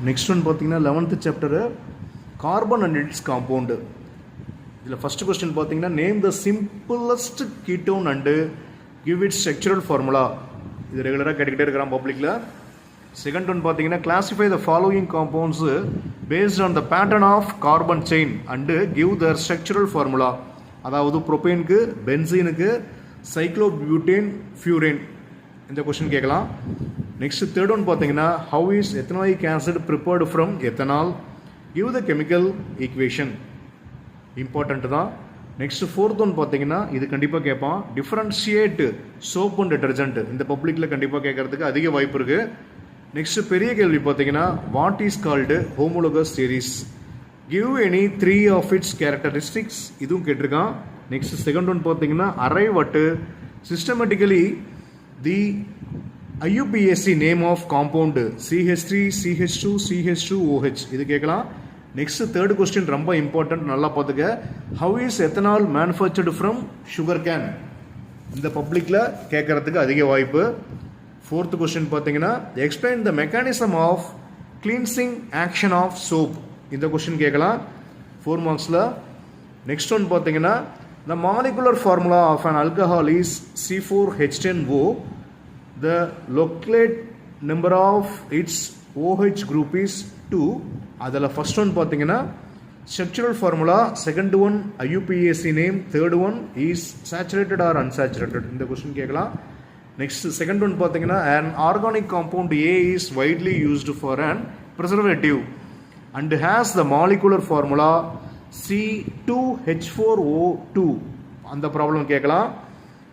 Next one பார்த்தீங்கன்னா 11th chapter carbon and its compound. இதில் first question பார்த்தீங்கன்னா name the simplest ketone and give its structural formula. இது ரெகுலராக கேட்டுக்கிட்டே இருக்கிறான் பப்ளிக்கில். செகண்ட் ஒன் பார்த்தீங்கன்னா classify the following compounds based on the pattern of carbon chain and give their structural formula. அதாவது ப்ரோபேனுக்கு, பென்சீனுக்கு, சைக்ளோபியூட்டேன், ஃபியூரேன் இந்த கொஸ்டின் கேட்கலாம். நெக்ஸ்ட் தேர்ட் ஒன் பார்த்தீங்கன்னா how is ethanoic acid prepared from ethanol, give the chemical equation. Important தான். Next fourth one பார்த்தீங்கன்னா இது கண்டிப்பாக கேட்பான், டிஃப்ரென்ஷியேட் சோப் அண்ட் டிட்டர்ஜென்ட். இந்த பப்ளிக்கில் கண்டிப்பாக கேட்கறதுக்கு அதிக வாய்ப்பு இருக்குது. நெக்ஸ்ட் பெரிய கேள்வி பார்த்தீங்கன்னா what is called homologous series, give any 3 of its characteristics. இதுவும் கேட்டிருக்கான். நெக்ஸ்ட் செகண்ட் ஒன் பார்த்தீங்கன்னா arrive at systematically the IUPAC name of compound CH3, CH2, CH2OH இது கேட்கலாம். நெக்ஸ்ட் தேர்ட் கொஸ்டின் ரொம்ப இம்பார்ட்டன்ட், நல்லா பார்த்துக்க. How is ethanol manufactured from sugar cane. இந்த பப்ளிக்கில் கேட்கறதுக்கு அதிக வாய்ப்பு. ஃபோர்த் கொஸ்டின் பார்த்தீங்கன்னா explain the mechanism of cleansing action of soap. இந்த கொஸ்டின் கேட்கலாம் 4 மார்க்ஸில். நெக்ஸ்ட் ஒன் பார்த்தீங்கன்னா the molecular formula of an alcohol is C4H10O. The localate number of its OH group is 2. அதில் ஃபர்ஸ்ட் ஒன் பார்த்தீங்கன்னா structural formula, second one IUPAC name, third one is saturated or unsaturated. இந்த question கேட்கலாம். Next second one பார்த்தீங்கன்னா an organic compound A is widely used for an preservative and has the molecular formula C2H4O2. அந்த problem கேட்கலாம்.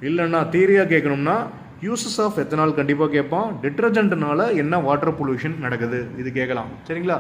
இல்லைன்னா தியரியாக கேட்கணும்னா uses of ethanol கண்டிப்பாக கேட்பான். டிட்டர்ஜென்ட்னால என்ன வாட்டர் பொல்யூஷன் நடக்குது இது கேட்கலாம். சரிங்களா?